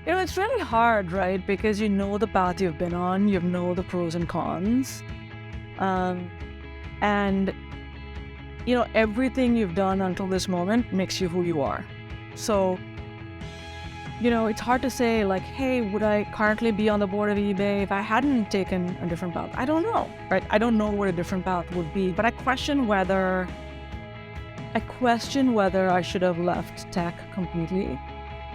It's really hard, right? Because you know the path you've been on, you know the pros and cons. Um, and, everything you've done until this moment makes you who you are. So, it's hard to say, like, hey, would I currently be on the board of eBay if I hadn't taken a different path? I don't know, right? I don't know what a different path would be, but I question whether I should have left tech completely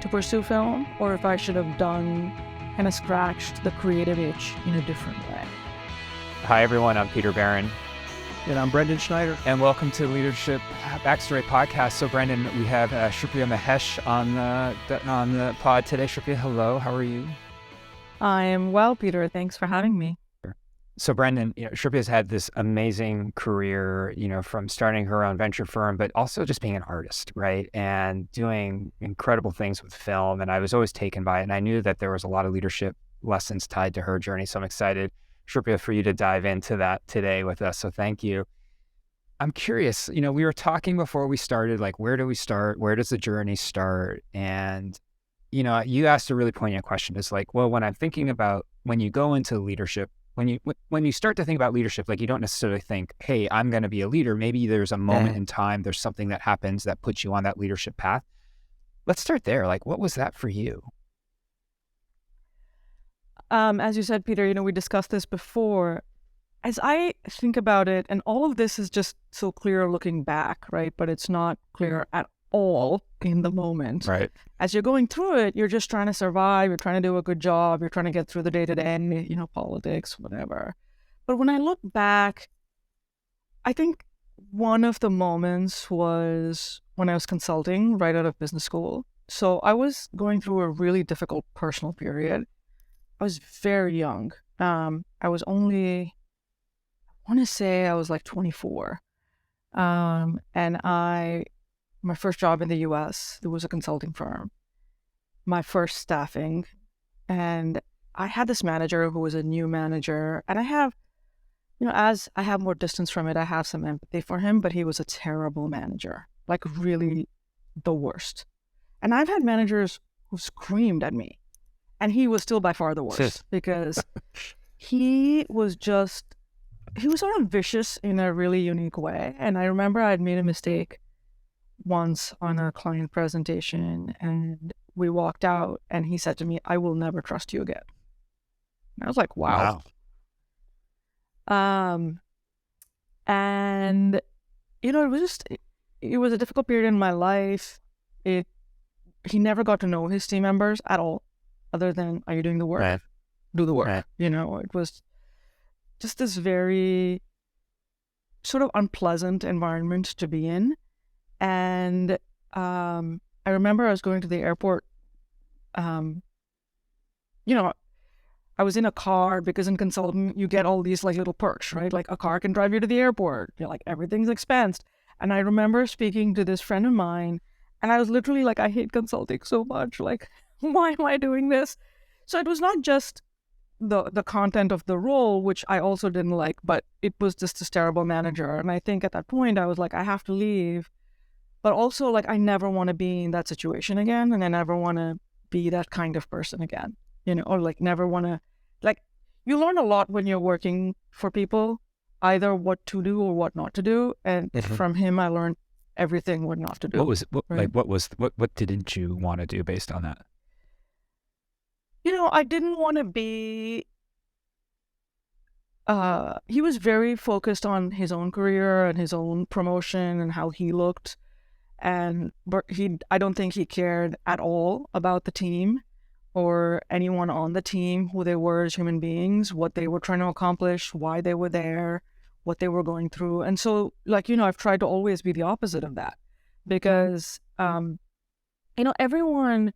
to pursue film, or if I should have kind of scratched the creative itch in a different way. Hi, everyone. I'm Peter Barron. And I'm Brendan Schneider. And welcome to Leadership Backstory Podcast. So, Brendan, we have Shripriya Mahesh on the pod today. Shripriya, hello. How are you? I am well, Peter. Thanks for having me. So, Brendan, Shripriya's had this amazing career, from starting her own venture firm, but also just being an artist, right? And doing incredible things with film. And I was always taken by it. And I knew that there was a lot of leadership lessons tied to her journey. So I'm excited, Shripriya, for you to dive into that today with us. So thank you. I'm curious, we were talking before we started, like, where do we start? Where does the journey start? And, you asked a really poignant question. It's like, well, when I'm thinking about when you go into leadership, when you start to think about leadership, like, you don't necessarily think, hey, I'm going to be a leader. Maybe there's a moment in time, there's something that happens that puts you on that leadership path. Let's start there. Like, what was that for you? As you said, Peter, we discussed this before. As I think about it, and all of this is just so clear looking back, right? But it's not clear at all in the moment. Right. As you're going through it, you're just trying to survive. You're trying to do a good job. You're trying to get through the day-to-day, politics, whatever. But when I look back, I think one of the moments was when I was consulting right out of business school. So I was going through a really difficult personal period. I was very young. I was only, I want to say I was like 24. And my first job in the US, there was a consulting firm, my first staffing. And I had this manager who was a new manager. And I have, as I have more distance from it, I have some empathy for him, but he was a terrible manager, like really the worst. And I've had managers who screamed at me. And he was still by far the worst because he was sort of vicious in a really unique way. And I remember I'd made a mistake once on a client presentation, and we walked out and he said to me, "I will never trust you again." And I was like, wow. And, it was a difficult period in my life. He never got to know his team members at all. Other than, are you doing the work? Right. Do the work. Right. It was just this very sort of unpleasant environment to be in. And I remember I was going to the airport. I was in a car because in consulting, you get all these like little perks, right? Like a car can drive you to the airport. Like everything's expensed. And I remember speaking to this friend of mine, and I was literally like, I hate consulting so much. Like, why am I doing this? So it was not just the content of the role, which I also didn't like, but it was just this terrible manager. And I think at that point I was like, I have to leave. But also, like, I never want to be in that situation again. And I never want to be that kind of person again, or like never want to, like, you learn a lot when you're working for people, either what to do or what not to do. And from him, I learned everything what not to do. What didn't you want to do based on that? I didn't want to be, he was very focused on his own career and his own promotion and how he looked. But I don't think he cared at all about the team or anyone on the team, who they were as human beings, what they were trying to accomplish, why they were there, what they were going through. And so, like, I've tried to always be the opposite of that because, everyone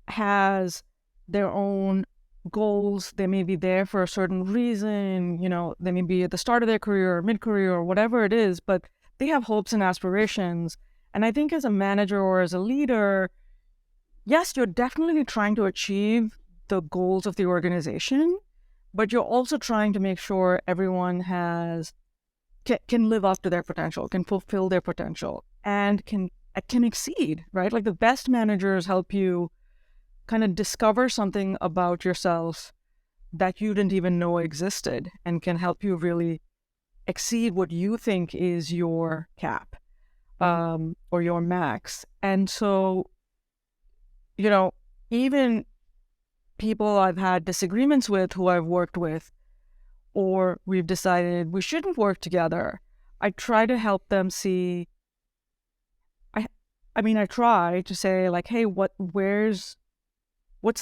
has their own goals. They may be there for a certain reason, they may be at the start of their career or mid-career or whatever it is, but they have hopes and aspirations. And I think as a manager or as a leader, yes, you're definitely trying to achieve the goals of the organization, but you're also trying to make sure everyone can live up to their potential, can fulfill their potential, and can exceed, right? Like the best managers help you kind of discover something about yourself that you didn't even know existed and can help you really exceed what you think is your cap or your max. And so, even people I've had disagreements with who I've worked with, or we've decided we shouldn't work together, I try to help them see. I try to say like, hey, what's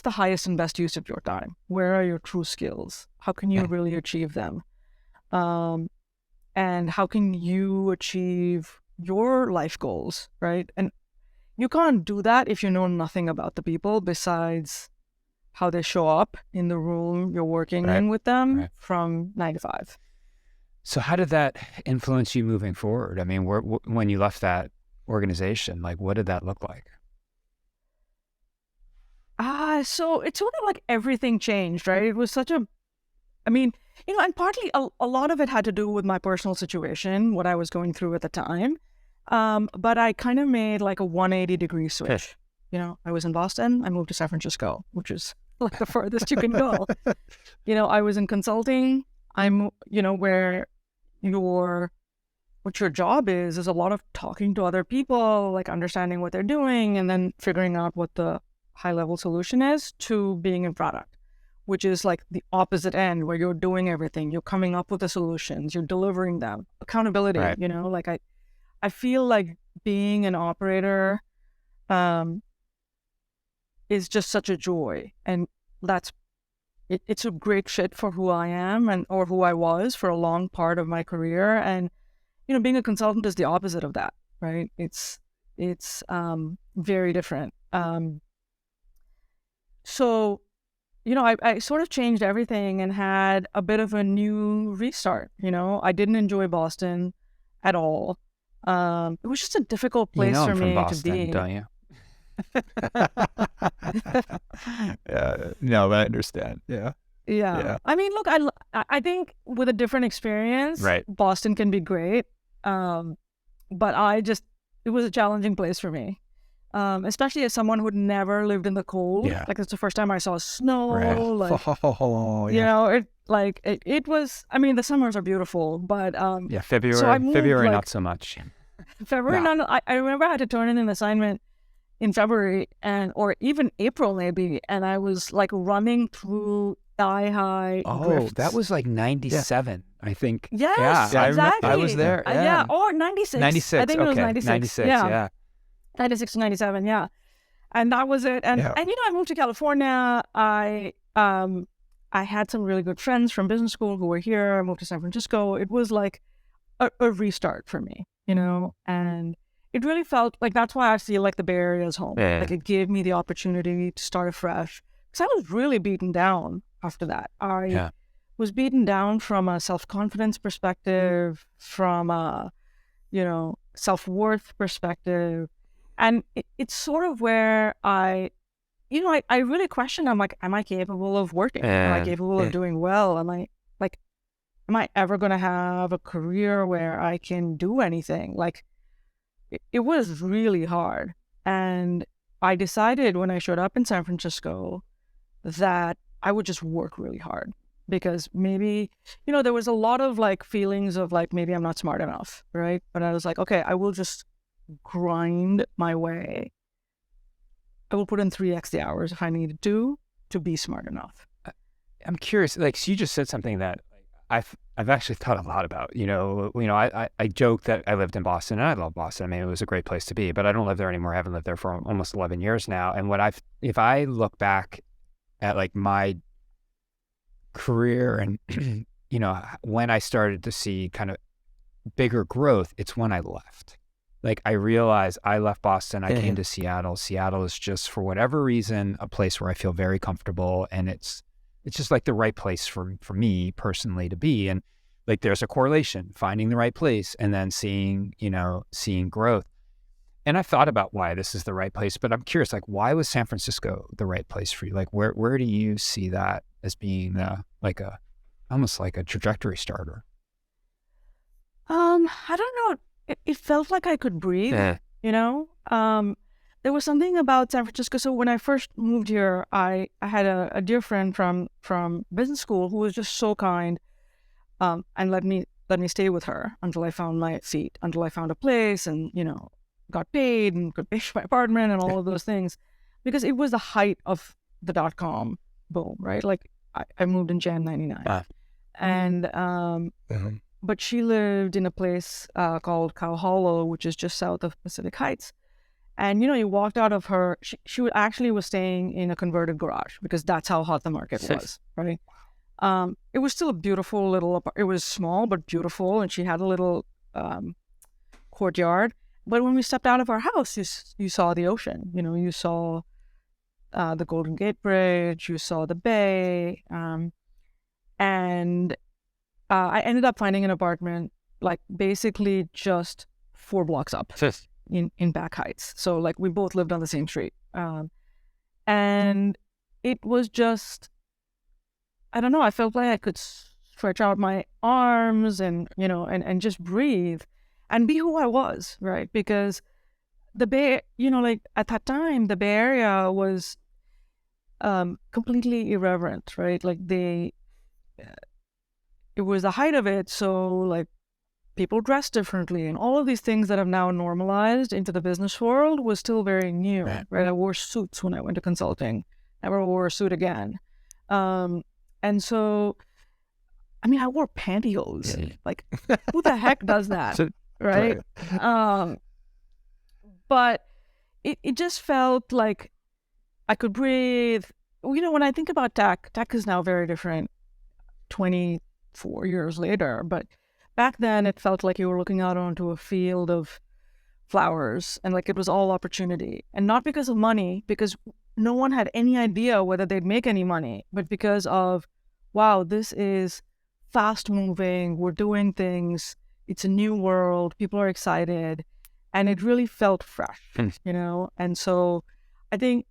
the highest and best use of your time? Where are your true skills? How can you really achieve them? And how can you achieve your life goals, right? And you can't do that if you know nothing about the people besides how they show up in the room you're working in with them from 9 to 5. So how did that influence you moving forward? I mean, when you left that organization, like what did that look like? So it's sort of like everything changed, right? It was such a, and partly a lot of it had to do with my personal situation, what I was going through at the time. But I kind of made like a 180-degree switch. I was in Boston, I moved to San Francisco, which is like the furthest you can go. I was in consulting. Where what your job is a lot of talking to other people, like understanding what they're doing and then figuring out what the high-level solution is, to being in product, which is like the opposite end, where you're doing everything. You're coming up with the solutions, you're delivering them. Accountability, like I feel like being an operator is just such a joy. And it's a great fit for who I am or who I was for a long part of my career. And, being a consultant is the opposite of that, right? It's very different. So, I sort of changed everything and had a bit of a new restart. I didn't enjoy Boston at all. It was just a difficult place for I'm me from Boston, to be. Don't you? No, I understand. Yeah. Yeah. I mean, look, I think with a different experience, Right. Boston can be great. But it was a challenging place for me. Especially as someone who'd never lived in the cold. Yeah. Like it's the first time I saw snow. Right. It was, the summers are beautiful, but February, so I moved, February like, not so much. February, No. I remember I had to turn in an assignment in February or even April maybe, and I was like running through thigh-high drifts. That was like 97, I think. Yes, yeah, exactly. I was there. Yeah. Or 96. 96. I think it was 96. 96, yeah. 96 to 97, yeah. And that was it. And I moved to California. I had some really good friends from business school who were here. I moved to San Francisco. It was like a restart for me, and it really felt like, that's why I feel like the Bay Area is home. Yeah. Like it gave me the opportunity to start afresh, because I was really beaten down after that. I was beaten down from a self-confidence perspective, from a, self-worth perspective. And it's sort of where I really question, am I capable of working? Am I capable of doing well? Am I ever going to have a career where I can do anything? Like, it was really hard. And I decided when I showed up in San Francisco that I would just work really hard, because maybe, there was a lot of like feelings of like, maybe I'm not smart enough, right? But I was like, okay, I will just grind my way. I will put in 3x the hours if I needed to be smart enough. I'm curious, like, so you just said something that I've actually thought a lot about. I joke that I lived in Boston, and I love Boston. I mean, it was a great place to be, but I don't live there anymore. I haven't lived there for almost 11 years now. And if I look back at like my career and, when I started to see kind of bigger growth, it's when I left. Like, I realized I left Boston, I came to Seattle. Seattle is just, for whatever reason, a place where I feel very comfortable, and it's just like the right place for me personally to be. And like, there's a correlation, finding the right place and then seeing growth. And I thought about why this is the right place, but I'm curious, like, why was San Francisco the right place for you? Like, where do you see that as being almost like a trajectory starter? I don't know. It felt like I could breathe, there was something about San Francisco. So when I first moved here, I had a dear friend from business school who was just so kind, and let me stay with her until I found my feet, until I found a place, and got paid and could pay for my apartment and all of those things, because it was the height of the .com boom, right? Like I moved in Jan '99, and but she lived in a place called Cow Hollow, which is just south of Pacific Heights. And you walked out of her. She actually was staying in a converted garage because that's how hot the market was, right? It was still a beautiful little. It was small but beautiful, and she had a little courtyard. But when we stepped out of our house, you saw the ocean. You saw the Golden Gate Bridge. You saw the bay, and I ended up finding an apartment like basically just 4 blocks up in Back Heights. So like we both lived on the same street, and it was just, I don't know. I felt like I could stretch out my arms and and just breathe and be who I was, right? Because the Bay, like at that time, the Bay Area was completely irreverent, right? Like it was the height of it, so like people dressed differently, and all of these things that have now normalized into the business world was still very new, right? I wore suits when I went to consulting. Never wore a suit again. And so, I mean, I wore pantyhose. Yeah. Like, who the heck does that, right? But it just felt like I could breathe. When I think about tech is now very different 24 years later. But back then, it felt like you were looking out onto a field of flowers, and like it was all opportunity. And not because of money, because no one had any idea whether they'd make any money, but because of, wow, this is fast moving, we're doing things, it's a new world, people are excited, and it really felt fresh, And so I think,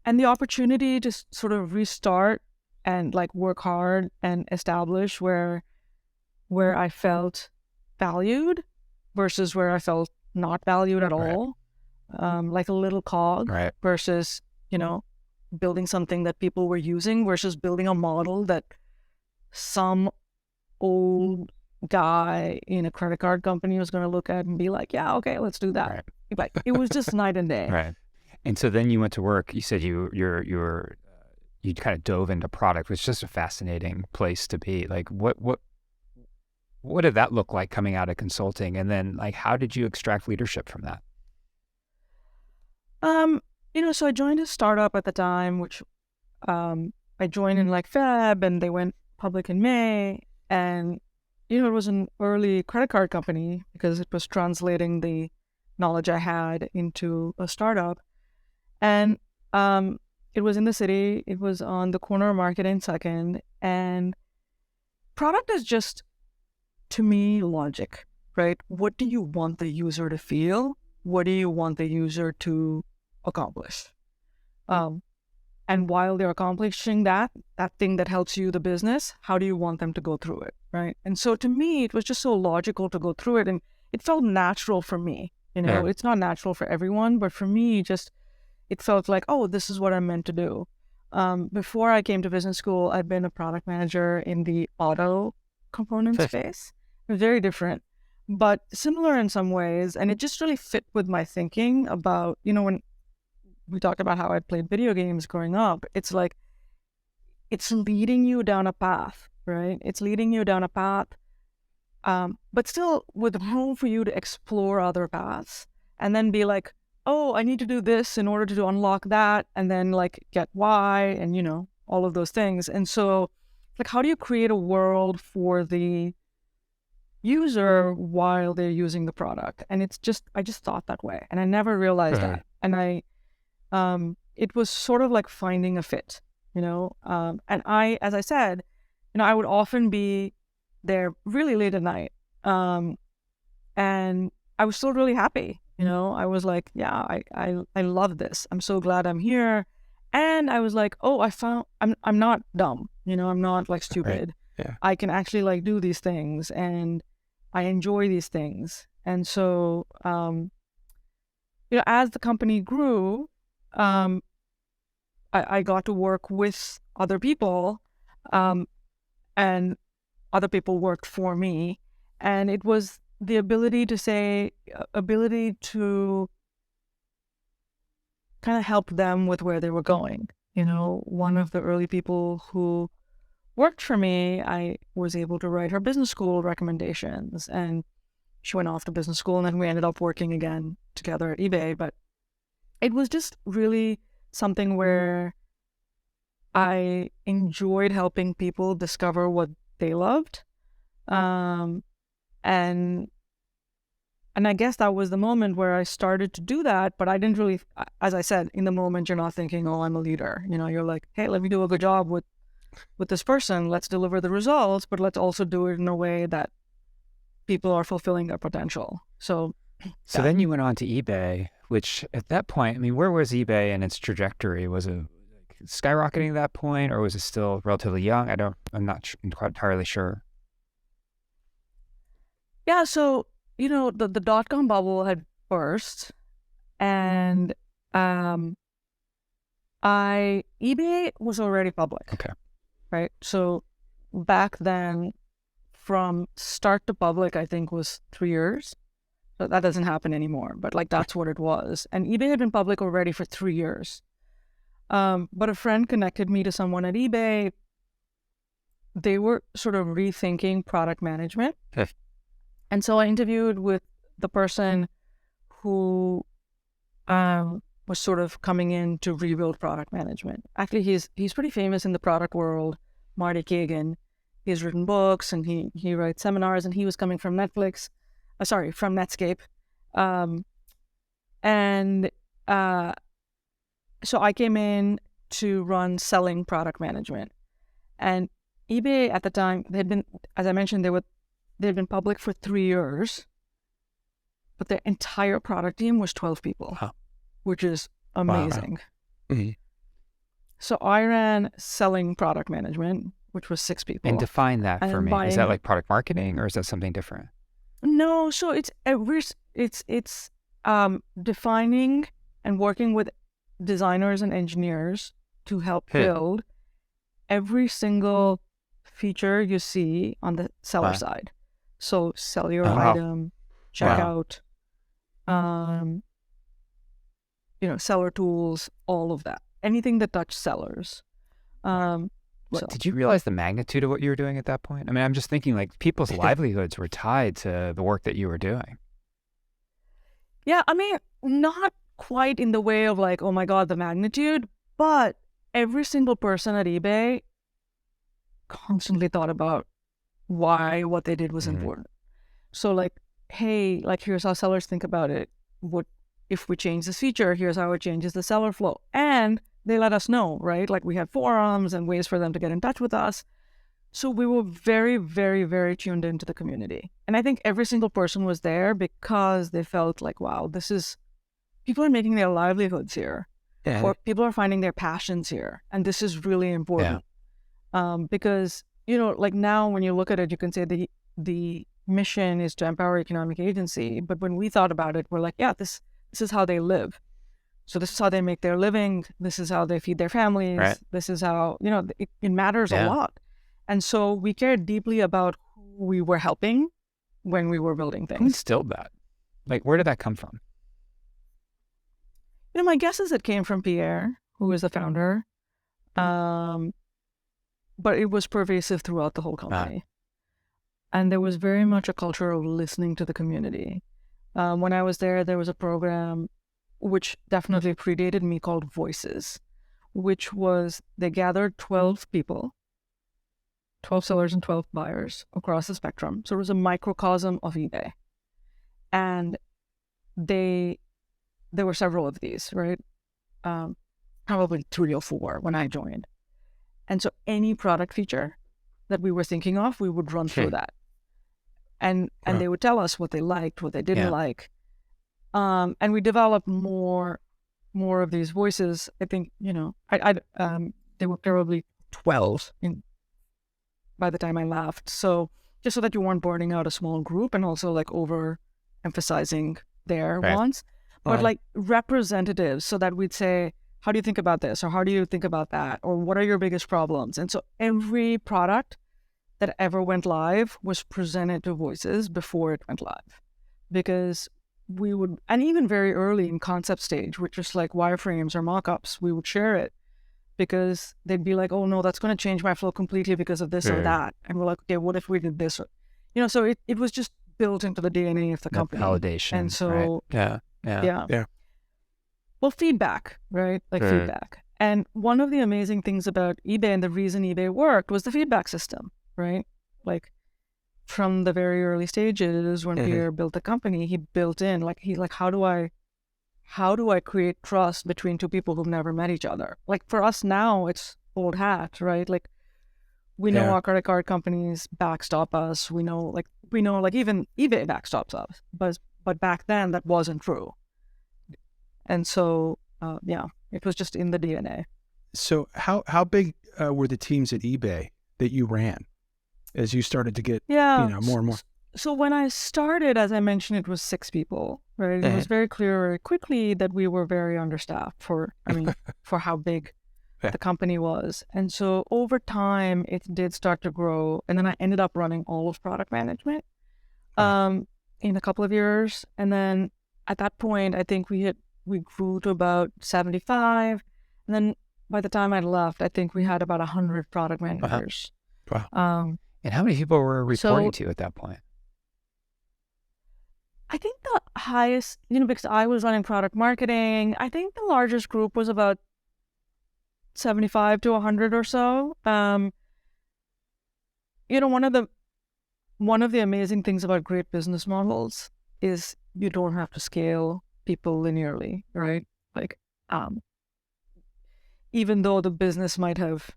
and the opportunity to sort of restart and like work hard and establish where I felt valued versus where I felt not valued at all, like a little cog, versus building something that people were using versus building a model that some old guy in a credit card company was going to look at and be like, yeah, okay, let's do that. Like, it was just night and day. Right. And so then you went to work. You said you kind of dove into product, which is just a fascinating place to be. Like, what did that look like coming out of consulting? And then like, how did you extract leadership from that? So I joined a startup at the time, which I joined in like Feb, and they went public in May. And, it was an early credit card company because it was translating the knowledge I had into a startup. And it was in the city. It was on the corner of Market and Second. And product is just, to me, logic, right? What do you want the user to feel? What do you want the user to accomplish? And while they're accomplishing that thing that helps you, the business, how do you want them to go through it, right? And so to me, it was just so logical to go through it, and it felt natural for me. It's not natural for everyone, but for me, it felt like, oh, this is what I'm meant to do. Before I came to business school, I'd been a product manager in the auto component space. It was very different, but similar in some ways. And it just really fit with my thinking about, when we talked about how I played video games growing up, it's like, it's leading you down a path, right? It's leading you down a path, but still with room for you to explore other paths and then be like, oh, I need to do this in order to unlock that, and then like get Y and, all of those things. And so like, how do you create a world for the user while they're using the product? And I just thought that way, and I never realized that. And it was sort of like finding a fit, and as I said, I would often be there really late at night, and I was still really happy. I was like, yeah, I love this. I'm so glad I'm here. And I was like, oh, I'm not dumb. I'm not like stupid. Yeah. I can actually like do these things, and I enjoy these things. And so, as the company grew, I got to work with other people, and other people worked for me. And it was the ability to kind of help them with where they were going. One of the early people who worked for me, I was able to write her business school recommendations, and she went off to business school, and then we ended up working again together at eBay. But it was just really something where I enjoyed helping people discover what they loved. And I guess that was the moment where I started to do that, but I didn't really, as I said, in the moment, you're not thinking, oh, I'm a leader. You're like, hey, let me do a good job with this person. Let's deliver the results, but let's also do it in a way that people are fulfilling their potential. So then you went on to eBay, which at that point, I mean, where was eBay in its trajectory? Was it skyrocketing at that point, or was it still relatively young? I'm not entirely sure. Yeah, so the dot-com bubble had burst, and eBay was already public. Okay. Right? So back then, from start to public, I think was 3 years. So that doesn't happen anymore, but that's what it was. And eBay had been public already for 3 years. But a friend connected me to someone at eBay. They were sort of rethinking product management. Okay. And so I interviewed with the person who was sort of coming in to rebuild product management. Actually, he's pretty famous in the product world, Marty Kagan. He's written books and he writes seminars, and he was coming from from Netscape. So I came in to run selling product management. And eBay at the time, they'd been, as I mentioned, they'd been public for 3 years, but their entire product team was 12 people, which is amazing. Wow. Mm-hmm. So I ran selling product management, which was 6 people. And define that for me. Is that like product marketing, or is that something different? No, so it's defining and working with designers and engineers to help build every single feature you see on the seller side. So sell your item, checkout, seller tools, all of that. Anything that touched sellers. Did you realize the magnitude of what you were doing at that point? I mean, I'm just thinking people's livelihoods were tied to the work that you were doing. Yeah, I mean, not quite in the way of oh my God, the magnitude, but every single person at eBay constantly thought about why what they did was important. So hey, here's how sellers think about it. What if we change this feature? Here's how it changes the seller flow. And they let us know, right? We had forums and ways for them to get in touch with us. So we were very, very, very tuned into the community. And I think every single person was there because they felt wow, people are making their livelihoods here. Yeah. Or people are finding their passions here. And this is really important. Yeah. Because, now when you look at it, you can say the mission is to empower economic agency. But when we thought about it, we're this is how they live. So this is how they make their living. This is how they feed their families. Right. This is how, it matters a lot. And so we cared deeply about who we were helping when we were building things. Who instilled that? Where did that come from? My guess is it came from Pierre, who is the founder. But it was pervasive throughout the whole company. And there was very much a culture of listening to the community. When I was there was a program which definitely predated me called Voices, which was they gathered 12 people, 12 sellers and 12 buyers across the spectrum. So it was a microcosm of eBay. And there were several of these, right? Probably 3 or 4 when I joined. And so any product feature that we were thinking of, we would run through that. And they would tell us what they liked, what they didn't like. And we developed more of these voices. I think, there were probably 12 by the time I left. So just so that you weren't burning out a small group and also over emphasizing their wants. but like representatives, so that we'd say, how do you think about this? Or how do you think about that? Or what are your biggest problems? And so every product that ever went live was presented to Voices before it went live. Because we would, and even very early in concept stage, with just like wireframes or mock-ups, we would share it because they'd be like, oh no, that's going to change my flow completely because of this or that. And we're like, okay, what if we did this? So it was just built into the DNA of the company. Validation. And so, right? Yeah. Well, feedback, right? Like feedback. And one of the amazing things about eBay and the reason eBay worked was the feedback system, right? Like from the very early stages when Pierre built the company, he built in, how do I create trust between two people who've never met each other? Like for us now, it's old hat, right? Like we know our credit card companies backstop us. We know even eBay backstops us, but back then that wasn't true. And so, it was just in the DNA. So how big were the teams at eBay that you ran as you started to get more and more? So when I started, as I mentioned, it was 6 people, right? It was very clear very quickly that we were very understaffed for how big the company was. And so over time, it did start to grow. And then I ended up running all of product management in a couple of years. And then at that point, I think we grew to about 75. And then by the time I left, I think we had about 100 product managers. Wow. And how many people were reporting to you at that point? I think the highest, because I was running product marketing, I think the largest group was about 75 to 100 or so. One of the amazing things about great business models is you don't have to scale people linearly, right? Like, even though the business might have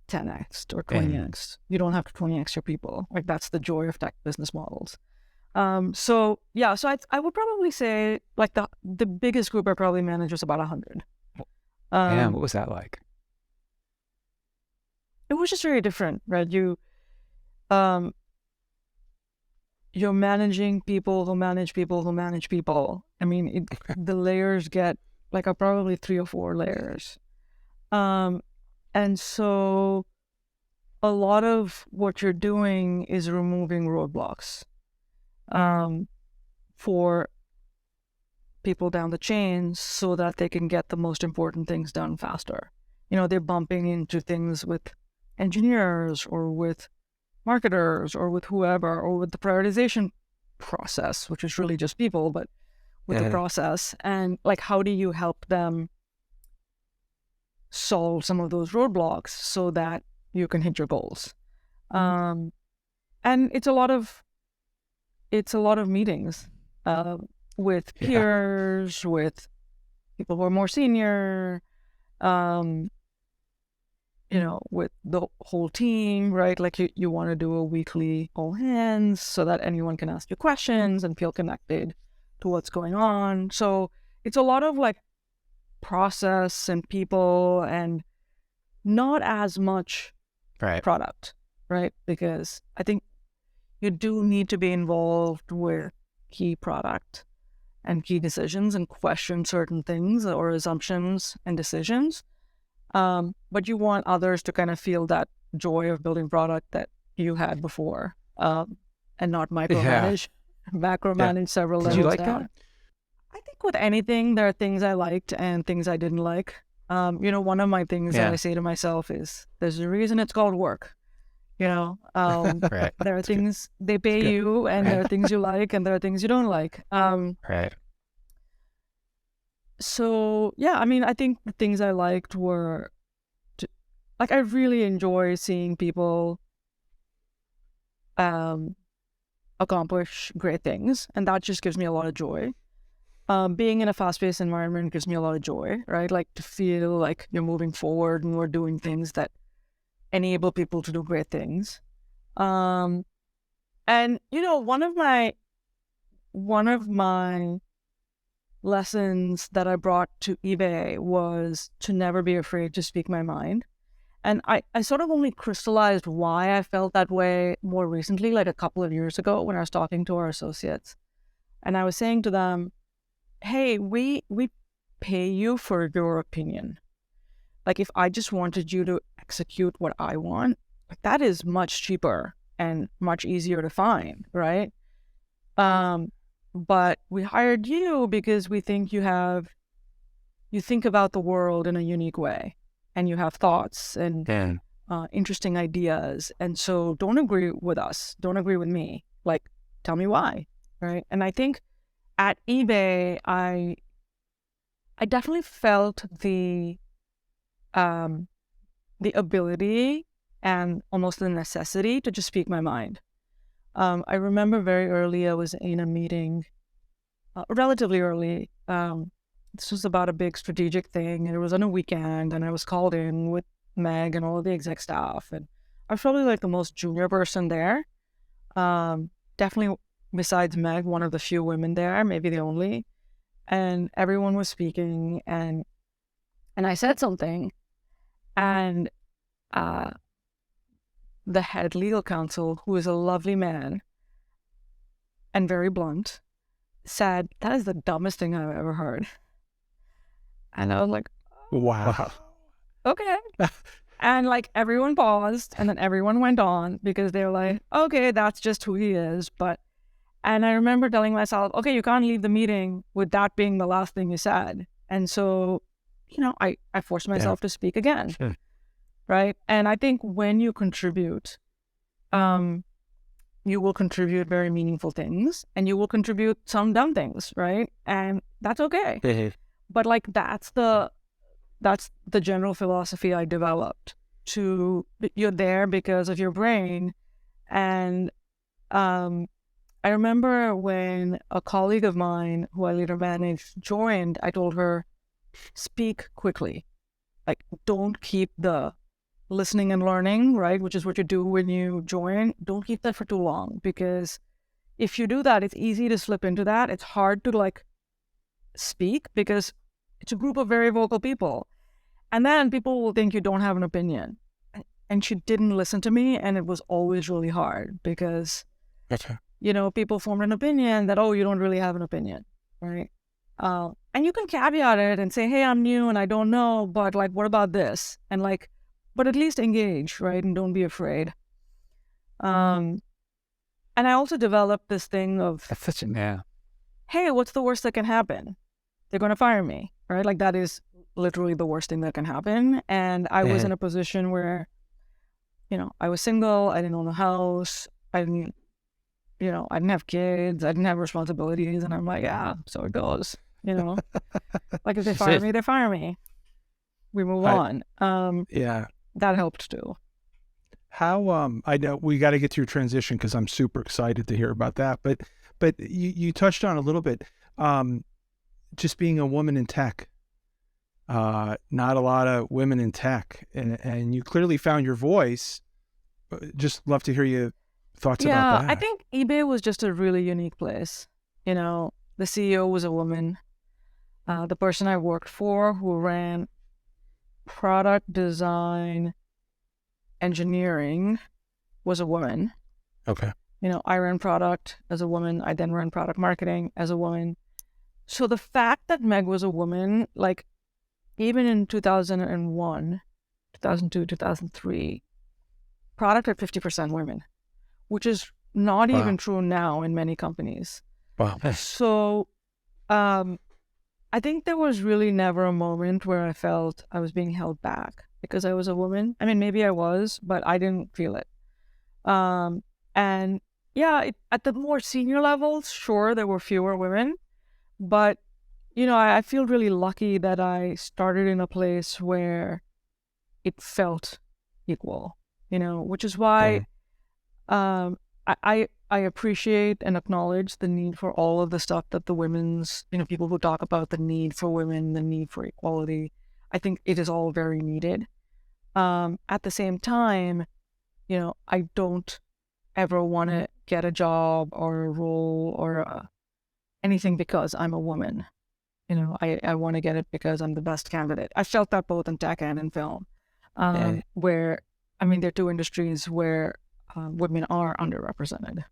10x or 20x, you don't have to 20x your people. Like that's the joy of tech business models. So I would probably say like the biggest group I probably managed was about 100. What was that like? It was just very different, right? You're managing people who manage people who manage people. I mean, the layers get like probably 3 or 4 layers. And so a lot of what you're doing is removing roadblocks for people down the chain so that they can get the most important things done faster. They're bumping into things with engineers or with marketers or with whoever or with the prioritization process, which is really just people, but with the process. And like, how do you help them solve some of those roadblocks so that you can hit your goals? And it's a lot of meetings with peers, with people who are more senior, with the whole team, right? Like you want to do a weekly all hands so that anyone can ask you questions and feel connected to what's going on. So it's a lot of like process and people and not as much product, right? Because I think you do need to be involved with key product and key decisions and question certain things or assumptions and decisions. But you want others to kind of feel that joy of building product that you had before, and not macromanage several levels Did you like down. that? I think with anything, there are things I liked and things I didn't like. One of my things that I say to myself is, there's a reason it's called work. There are things they pay you, and there are things you like, and there are things you don't like. So, I think the things I liked were, I really enjoy seeing people accomplish great things, and that just gives me a lot of joy. Being in a fast-paced environment gives me a lot of joy, right? Like to feel like you're moving forward and we're doing things that enable people to do great things. And, one of my lessons that I brought to eBay was to never be afraid to speak my mind. And I sort of only crystallized why I felt that way more recently, like a couple of years ago when I was talking to our associates. And I was saying to them, hey, we pay you for your opinion. Like if I just wanted you to execute what I want, that is much cheaper and much easier to find, right? But we hired you because we think you think about the world in a unique way, and you have thoughts and interesting ideas. And so don't agree with us. Don't agree with me. Like, tell me why, right? And I think at eBay, I definitely felt the ability and almost the necessity to just speak my mind. I remember very early, I was in a meeting, relatively early. This was about a big strategic thing, and it was on a weekend, and I was called in with Meg and all of the exec staff, and I was probably like the most junior person there. Definitely, besides Meg, one of the few women there, maybe the only. And everyone was speaking, and I said something, and the head legal counsel, who is a lovely man and very blunt, said, "That is the dumbest thing I've ever heard." And I was like, Wow. okay. And like everyone paused, and then everyone went on because they were like, okay, that's just who he is. And I remember telling myself, okay, you can't leave the meeting with that being the last thing you said. And so, I forced myself to speak again. Sure. Right. And I think when you contribute, you will contribute very meaningful things, and you will contribute some dumb things, right? And that's okay. But like that's the general philosophy I developed. You're there because of your brain. And I remember when a colleague of mine who I later managed joined, I told her, speak quickly. Like, don't keep the listening and learning, right? Which is what you do when you join. Don't keep that for too long, because if you do that, it's easy to slip into that. It's hard to like speak because it's a group of very vocal people. And then people will think you don't have an opinion. And she didn't listen to me, and it was always really hard because, people formed an opinion that, oh, you don't really have an opinion, right? And you can caveat it and say, hey, I'm new and I don't know, but like, what about this? And like, but at least engage, right? And don't be afraid. And I also developed this thing of, That's such a, hey, what's the worst that can happen? They're going to fire me, right? Like that is literally the worst thing that can happen. And I was in a position where, I was single, I didn't own a house, I didn't have kids, I didn't have responsibilities. And I'm like, yeah, so it goes, like if they fire me, they fire me. We move on. That helped too. How I know we got to get to your transition because I'm super excited to hear about that. But you touched on a little bit, just being a woman in tech. Not a lot of women in tech, and you clearly found your voice. Just love to hear your thoughts about that. Yeah, I think eBay was just a really unique place. The CEO was a woman. The person I worked for, who ran product design engineering, was a woman. Okay. I ran product as a woman. I then ran product marketing as a woman. So the fact that Meg was a woman, like even in 2001, 2002, 2003, product had 50% women, which is not even true now in many companies. Wow. So I think there was really never a moment where I felt I was being held back because I was a woman. I mean, maybe I was, but I didn't feel it. And yeah, at the more senior levels, sure, there were fewer women, but I feel really lucky that I started in a place where it felt equal, which is why I appreciate and acknowledge the need for all of the stuff that the women's, people who talk about the need for women, the need for equality. I think it is all very needed. At the same time, I don't ever want to get a job or a role or anything because I'm a woman. I want to get it because I'm the best candidate. I felt that both in tech and in film, where, they're two industries where women are underrepresented.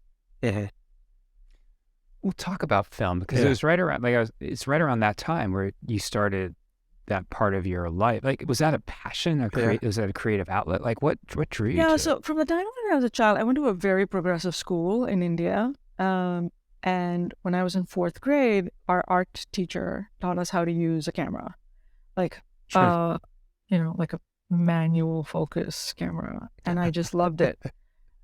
We'll talk about film because it was right around it's right around that time where you started that part of your life. Like, was that a passion or was that a creative outlet? Like, what drew you to it? So from the time when I was a child, I went to a very progressive school in India. And when I was in 4th grade, our art teacher taught us how to use a camera, like, like a manual focus camera. And I just loved it.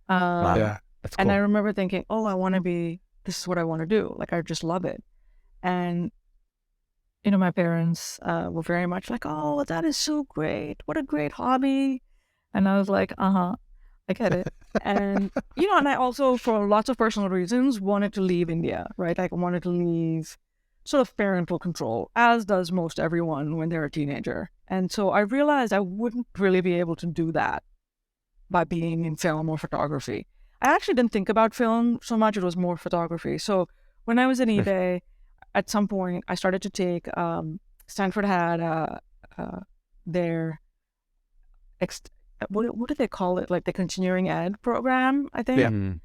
Wow. That's cool. And I remember thinking, this is what I want to do. Like, I just love it. And, my parents were very much like, oh, that is so great. What a great hobby. And I was like, I get it. And, and I also, for lots of personal reasons, wanted to leave India, right? Like, I wanted to leave sort of parental control, as does most everyone when they're a teenager. And so I realized I wouldn't really be able to do that by being in film or photography. I actually didn't think about film so much. It was more photography. So when I was in eBay, at some point, I started to take, Stanford had their, what do they call it? Like the continuing ed program, I think.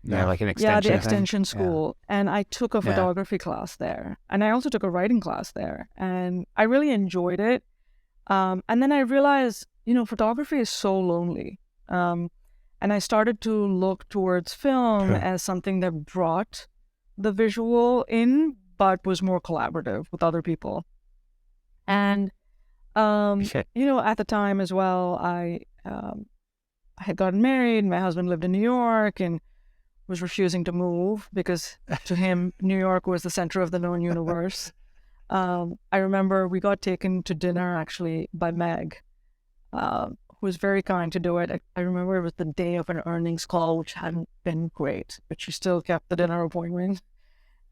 Like an extension. Yeah, the extension school. Yeah. And I took a photography class there. And I also took a writing class there. And I really enjoyed it. And then I realized, photography is so lonely. And I started to look towards film as something that brought the visual in, but was more collaborative with other people. And, at the time as well, I had gotten married. My husband lived in New York and was refusing to move because to him, New York was the center of the known universe. I remember we got taken to dinner actually by Meg, who was very kind to do it. I remember it was the day of an earnings call, which hadn't been great, but she still kept the dinner appointment.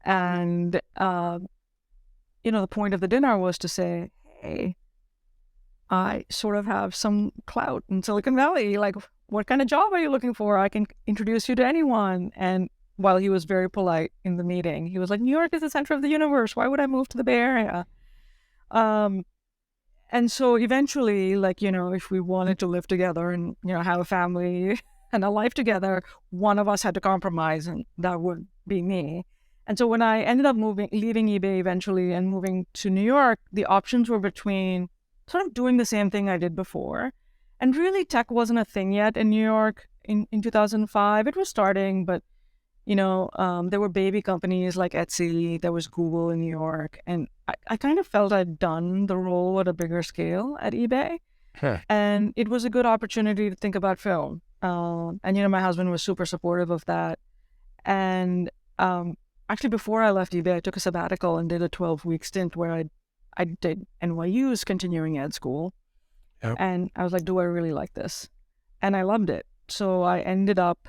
And, the point of the dinner was to say, hey, I sort of have some clout in Silicon Valley. Like, what kind of job are you looking for? I can introduce you to anyone. And while he was very polite in the meeting, he was like, New York is the center of the universe. Why would I move to the Bay Area? And so eventually, if we wanted to live together and, have a family and a life together, one of us had to compromise, and that would be me. And so when I ended up leaving eBay eventually and moving to New York, the options were between sort of doing the same thing I did before. And really, tech wasn't a thing yet in New York in 2005. It was starting, but, there were baby companies like Etsy. There was Google in New York. And I kind of felt I'd done the role at a bigger scale at eBay. And it was a good opportunity to think about film. And, my husband was super supportive of that. And actually, before I left eBay, I took a sabbatical and did a 12-week stint where I did NYU's continuing ed school. Yep. And I was like, do I really like this? And I loved it. So I ended up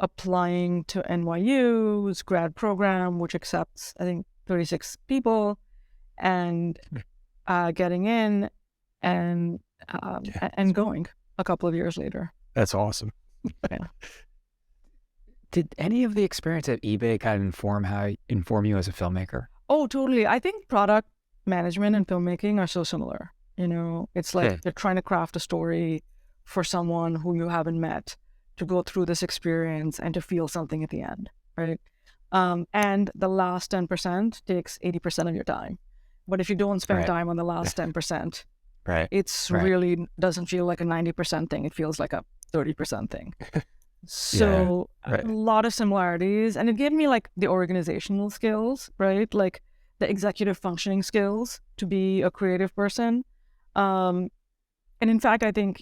applying to NYU's grad program, which accepts, I think, 36 people, and getting in and going a couple of years later. That's awesome. Yeah. Did any of the experience at eBay kind of inform you as a filmmaker? Oh, totally. I think product management and filmmaking are so similar. It's like you're trying to craft a story for someone who you haven't met to go through this experience and to feel something at the end, right? And the last 10% takes 80% of your time. But if you don't spend time on the last 10%, it's really doesn't feel like a 90% thing. It feels like a 30% thing. So a lot of similarities. And it gave me like the organizational skills, right? Like the executive functioning skills to be a creative person. And in fact, I think,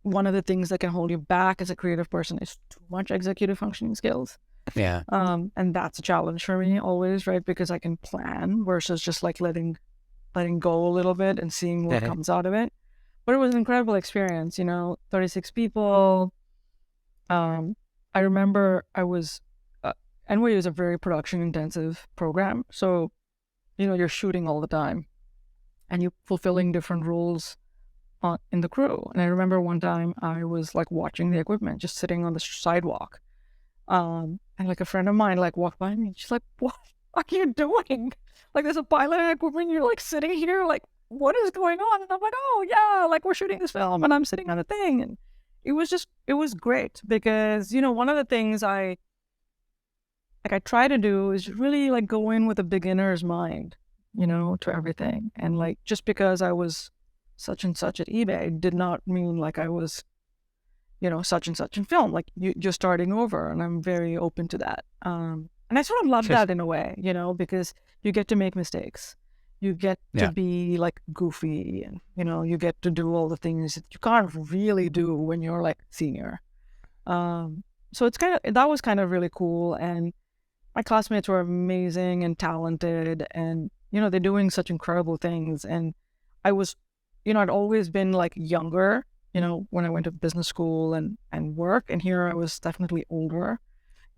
one of the things that can hold you back as a creative person is too much executive functioning skills. Yeah. And that's a challenge for me always, right? Because I can plan versus just like letting go a little bit and seeing what comes out of it. But it was an incredible experience, 36 people. I remember NYU is a very production intensive program. So, you're shooting all the time and you're fulfilling different roles in the crew. And I remember one time I was like watching the equipment, just sitting on the sidewalk. And like a friend of mine like walked by me. She's like, what are you doing? Like there's a pile of equipment. You're like sitting here like, what is going on? And I'm like, oh yeah, like we're shooting this film and I'm sitting on a thing. And it was great because, one of the things I like I try to do is really like go in with a beginner's mind, to everything. And like, just because I was such and such at eBay did not mean like I was, such and such in film. Like you're starting over, and I'm very open to that. And I sort of love that in a way, because you get to make mistakes. You get to be like goofy, and, you get to do all the things that you can't really do when you're like senior. So that was kind of really cool. And my classmates were amazing and talented, and, they're doing such incredible things. And I was, I'd always been like younger, when I went to business school and work. And here I was definitely older,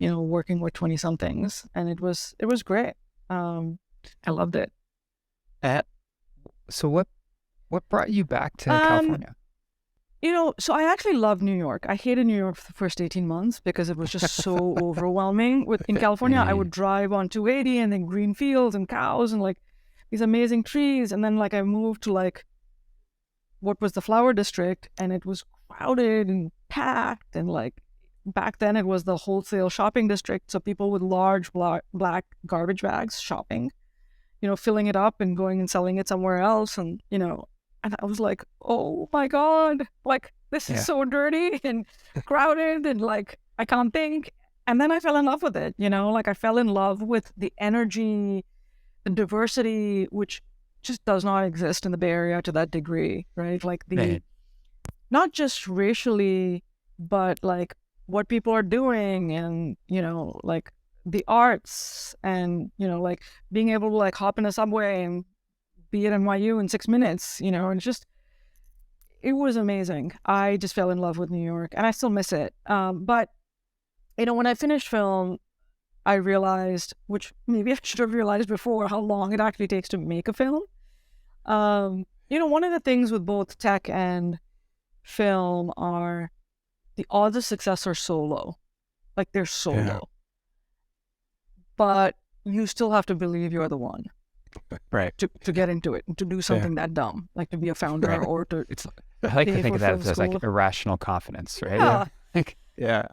working with 20 somethings. And it was great. I loved it. So what brought you back to California? So I actually love New York. I hated New York for the first 18 months because it was just so overwhelming. In California, I would drive on 280 and then green fields and cows and like these amazing trees. And then like I moved to like what was the flower district, and it was crowded and packed. And like back then it was the wholesale shopping district. So people with large black garbage bags shopping, filling it up and going and selling it somewhere else. And, and I was like, oh my God, like this is so dirty and crowded and like I can't think. And then I fell in love with it, like I fell in love with the energy, the diversity, which just does not exist in the Bay Area to that degree, right? Like not just racially, but like what people are doing and, like the arts and, like being able to like hop in a subway and be at NYU in 6 minutes, and it was amazing. I just fell in love with New York, and I still miss it. But, when I finished film, I realized, which maybe I should have realized before, how long it actually takes to make a film. One of the things with both tech and film are the odds of success are so low. Like they're so low. But you still have to believe you're the one. Right. To get into it and to do something that dumb, like to be a founder or to. I like to think of that as like irrational confidence, right? Yeah.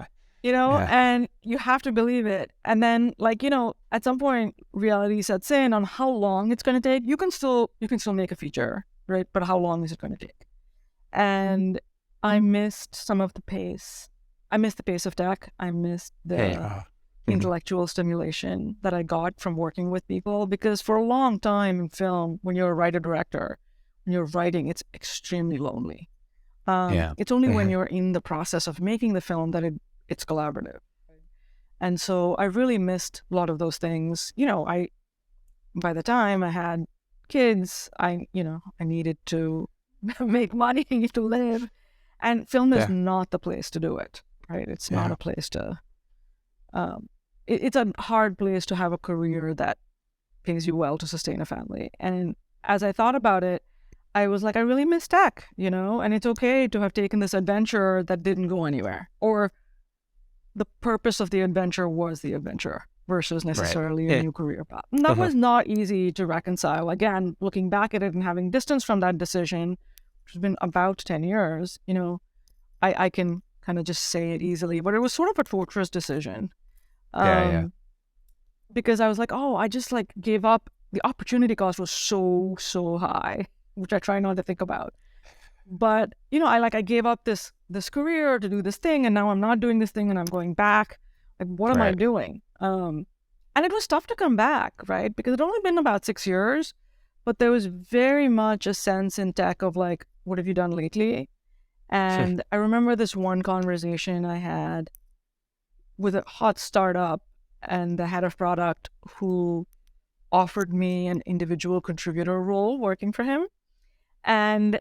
And you have to believe it. And then like, at some point reality sets in on how long it's going to take. You can still make a feature, right? But how long is it going to take? And I missed some of the pace. I missed the pace of tech. I missed the intellectual stimulation that I got from working with people, because for a long time in film, when you're a writer-director, when you're writing, it's extremely lonely. It's only when you're in the process of making the film that it's collaborative. And so I really missed a lot of those things. By the time I had kids, I needed to make money to live, and film is not the place to do it, right? It's not a place to, it's a hard place to have a career that pays you well to sustain a family. And as I thought about it, I was like, I really miss tech, and it's okay to have taken this adventure that didn't go anywhere, or the purpose of the adventure was the adventure versus necessarily a new career path. And that was not easy to reconcile. Again, looking back at it and having distance from that decision, which has been about 10 years, I can kind of just say it easily, but it was sort of a torturous decision. Because I was like, I just like gave up. The opportunity cost was so high, which I try not to think about. But, I gave up this career to do this thing, and now I'm not doing this thing and I'm going back. Like, what am I doing? And it was tough to come back, right? Because it had only been about 6 years, but there was very much a sense in tech of like, what have you done lately? And I remember this one conversation I had with a hot startup and the head of product who offered me an individual contributor role working for him. And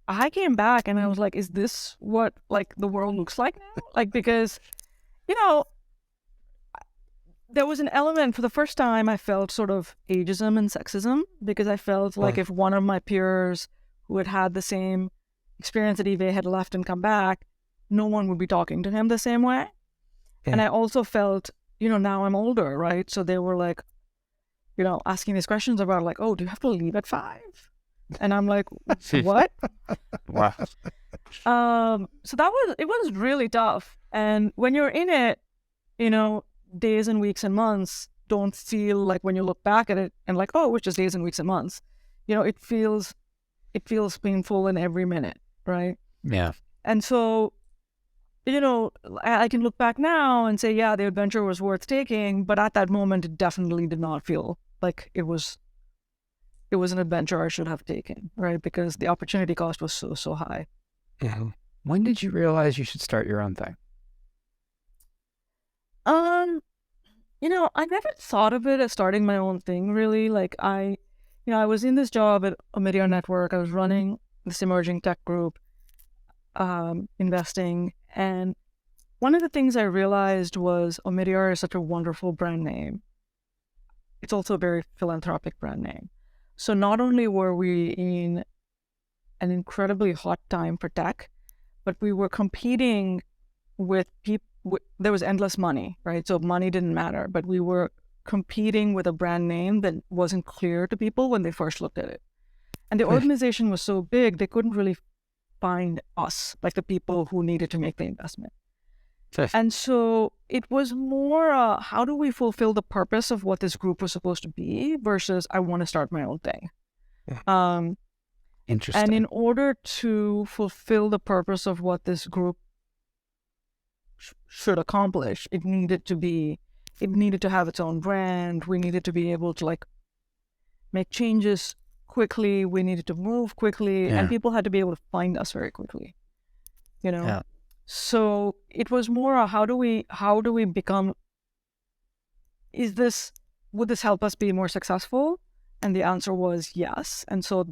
I came back and I was like, is this what like the world looks like now? Like, because, there was an element for the first time I felt sort of ageism and sexism, because I felt like if one of my peers who had had the same experience at eBay had left and come back, no one would be talking to him the same way. And I also felt, now I'm older, right? So they were like, asking these questions about like, oh, do you have to leave at 5? And I'm like, what? Wow. So it was really tough. And when you're in it, days and weeks and months don't feel like, when you look back at it and like, oh, it was just days and weeks and months. It feels painful in every minute, right? Yeah. And so, I can look back now and say, yeah, the adventure was worth taking, but at that moment, it definitely did not feel like it was an adventure I should have taken, right? Because the opportunity cost was so high. Yeah. When did you realize you should start your own thing? I never thought of it as starting my own thing, really. Like I was in this job at Omidyar Network. I was running this emerging tech group, investing. And one of the things I realized was Omidyar is such a wonderful brand name. It's also a very philanthropic brand name. So not only were we in an incredibly hot time for tech, but we were competing with people. There was endless money, right? So money didn't matter, but we were competing with a brand name that wasn't clear to people when they first looked at it. And the organization was so big, they couldn't really find us, like the people who needed to make the investment. And so it was more, how do we fulfill the purpose of what this group was supposed to be versus I want to start my own thing. Interesting. And in order to fulfill the purpose of what this group should accomplish, it needed to have its own brand. We needed to be able to like make changes quickly. We needed to move quickly, and people had to be able to find us very quickly. Yeah. So it was more how do we become? Would this help us be more successful? And the answer was yes. And so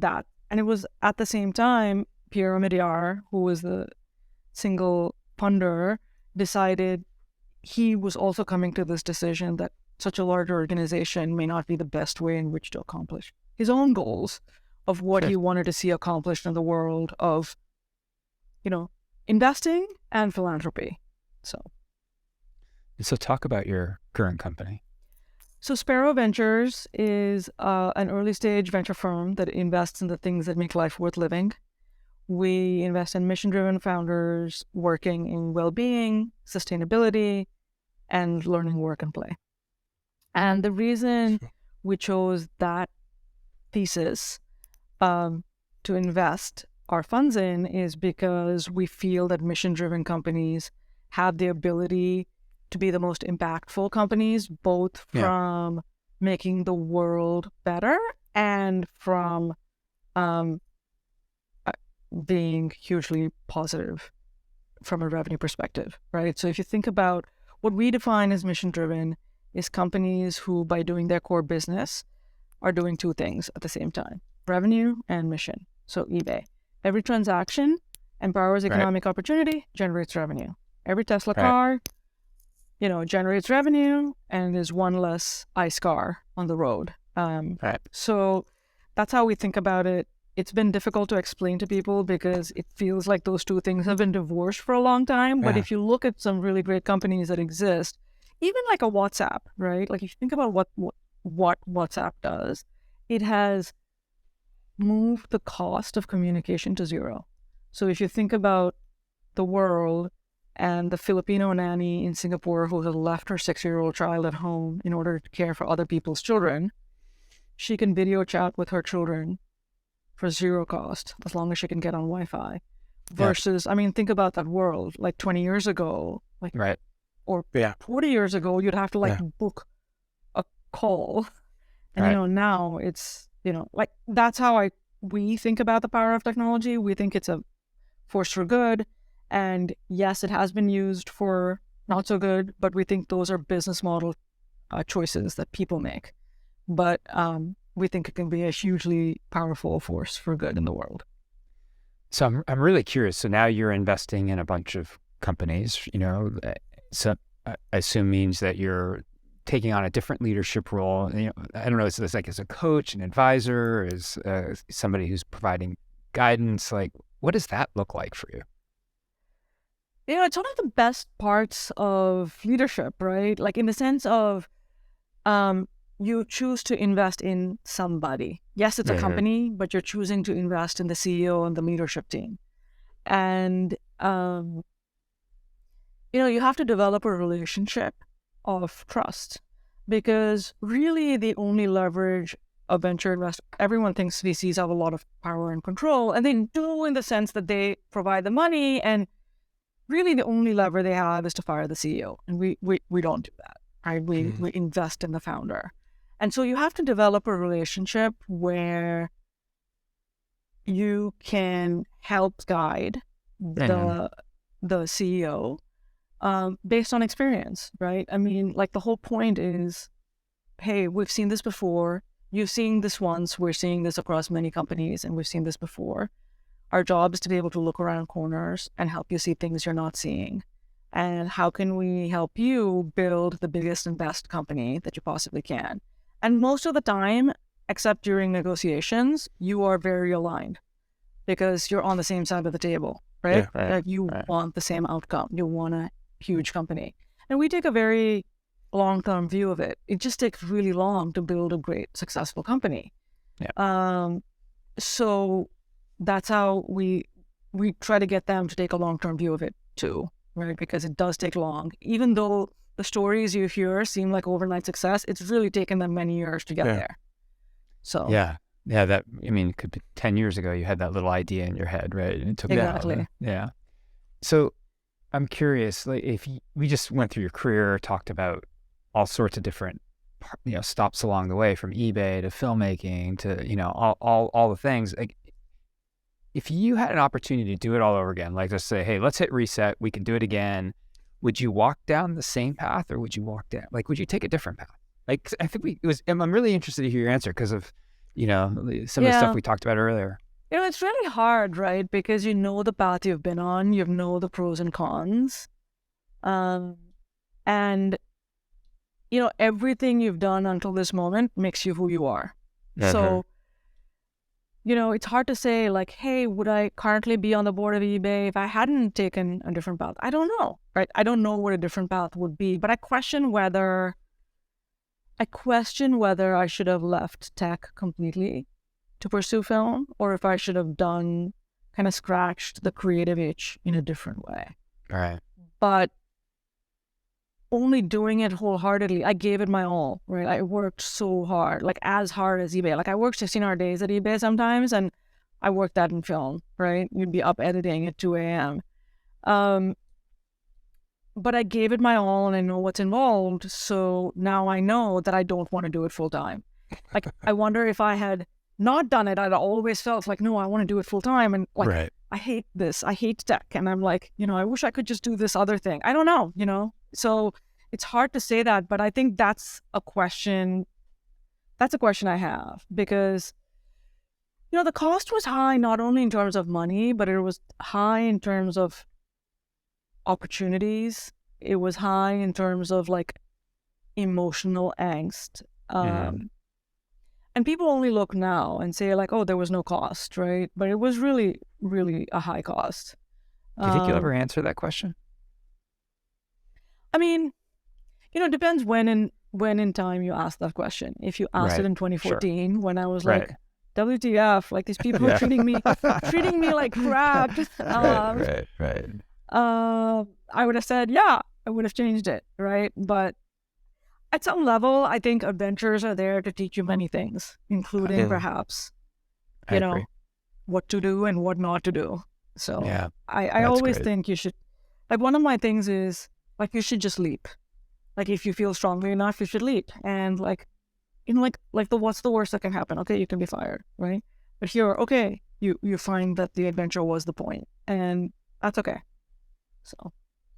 it was at the same time, Pierre Omidyar, who was the single funder, decided he was also coming to this decision that such a large organization may not be the best way in which to accomplish his own goals of what he wanted to see accomplished in the world of, investing and philanthropy. So talk about your current company. So Spero Ventures is an early stage venture firm that invests in the things that make life worth living. We invest in mission-driven founders working in well-being, sustainability, and learning, work, and play. And the reason we chose that thesis to invest our funds in is because we feel that mission-driven companies have the ability to be the most impactful companies, both from making the world better and from being hugely positive from a revenue perspective, right? So if you think about what we define as mission-driven is companies who, by doing their core business, are doing two things at the same time, revenue and mission. So eBay, every transaction empowers economic opportunity, generates revenue. Every Tesla car, generates revenue and is one less ICE car on the road. So that's how we think about it. It's been difficult to explain to people because it feels like those two things have been divorced for a long time. But if you look at some really great companies that exist, even like a WhatsApp, right? Like if you think about what WhatsApp does, it has moved the cost of communication to zero. So if you think about the world and the Filipino nanny in Singapore who has left her 6-year-old child at home in order to care for other people's children, she can video chat with her children for zero cost, as long as she can get on Wi-Fi. Versus, think about that world, like 20 years ago, or 40 years ago, you'd have to book a call. And, now it's, that's how we think about the power of technology. We think it's a force for good. And yes, it has been used for not so good, but we think those are business model choices that people make. But we think it can be a hugely powerful force for good in the world. So I'm really curious. So now you're investing in a bunch of companies, so I assume means that you're taking on a different leadership role. I don't know, is this like as a coach, an advisor, as somebody who's providing guidance? Like, what does that look like for you? It's one of the best parts of leadership, right? Like in the sense of you choose to invest in somebody. Yes, it's a company, but you're choosing to invest in the CEO and the leadership team. And, you have to develop a relationship of trust, because really the only leverage a venture investor, everyone thinks VCs have a lot of power and control, and they do in the sense that they provide the money, and really the only lever they have is to fire the CEO. And we don't do that, right? We invest in the founder. And so you have to develop a relationship where you can help guide the CEO based on experience, right? I mean, like the whole point is, hey, we've seen this before. You've seen this once. We're seeing this across many companies, and we've seen this before. Our job is to be able to look around corners and help you see things you're not seeing. And how can we help you build the biggest and best company that you possibly can? And most of the time, except during negotiations, you are very aligned because you're on the same side of the table, right? Like you want the same outcome. You want a huge company. And we take a very long-term view of it. It just takes really long to build a great, successful company. So that's how we try to get them to take a long-term view of it too, right? Because it does take long. Even though the stories you hear seem like overnight success, it's really taken them many years to get there. So that, I mean, it could be 10 years ago you had that little idea in your head, right? And it took exactly. So I'm curious, like if we just went through your career, talked about all sorts of different stops along the way, from eBay to filmmaking to all the things. Like, if you had an opportunity to do it all over again, like just say, hey, let's hit reset, we can do it again, would you walk down the same path, or would you would you take a different path? Like, I think I'm really interested to hear your answer because of, some of the stuff we talked about earlier. It's really hard, right? Because you know the path you've been on, you know the pros and cons. And, everything you've done until this moment makes you who you are. So, it's hard to say, like, hey, would I currently be on the board of eBay if I hadn't taken a different path? I don't know, right? I don't know what a different path would be, but I question whether I should have left tech completely to pursue film, or if I should have kind of scratched the creative itch in a different way. Right. But only doing it wholeheartedly, I gave it my all, right? I worked so hard, like as hard as eBay. Like I worked 16-hour days at eBay sometimes, and I worked that in film, right? You'd be up editing at 2 a.m. But I gave it my all, and I know what's involved. So now I know that I don't want to do it full time. Like, I wonder if I had not done it, I'd always felt like, no, I want to do it full time. And like, I hate this. I hate tech. And I'm like, I wish I could just do this other thing. I don't know, So it's hard to say that, but I think that's a question I have, because, the cost was high, not only in terms of money, but it was high in terms of opportunities. It was high in terms of like emotional angst. And people only look now and say like, oh, there was no cost, right? But it was really, really a high cost. Do you think you'll ever answer that question? I mean, it depends when in time you ask that question. If you asked it in 2014, when I was like, WTF, like these people are treating me like crap. I would have said, yeah, I would have changed it, right? But at some level, I think adventures are there to teach you many things, including perhaps, what to do and what not to do. So I always think you should, like, one of my things is, like, you should just leap. Like, if you feel strongly enough, you should leap. And like, what's the worst that can happen? Okay, you can be fired, right? But here, okay, you find that the adventure was the point, and that's okay. So.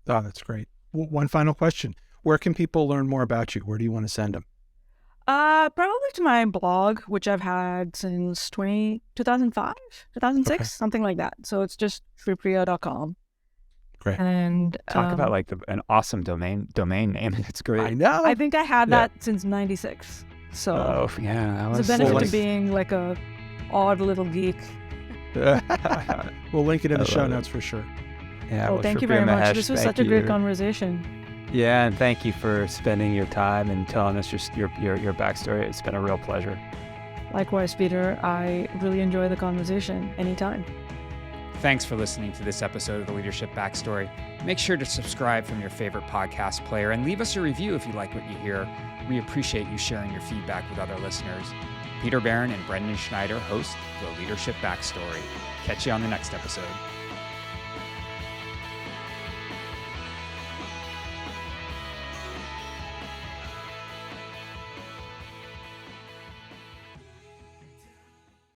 Oh, that's great. One final question. Where can people learn more about you? Where do you want to send them? Probably to my blog, which I've had since 2005, 2006, something like that. So it's just shripriya.com. Great. And talk about like an awesome domain name. It's great. I know. I think I had that since 96. So it's a benefit to being like a odd little geek. We'll link it in the show notes for sure. Yeah. Well, thank you very much. This was such a great conversation. Yeah, and thank you for spending your time and telling us your backstory. It's been a real pleasure. Likewise, Peter. I really enjoy the conversation anytime. Thanks for listening to this episode of the Leadership Backstory. Make sure to subscribe from your favorite podcast player and leave us a review if you like what you hear. We appreciate you sharing your feedback with other listeners. Peter Barron and Brendan Schneider host the Leadership Backstory. Catch you on the next episode.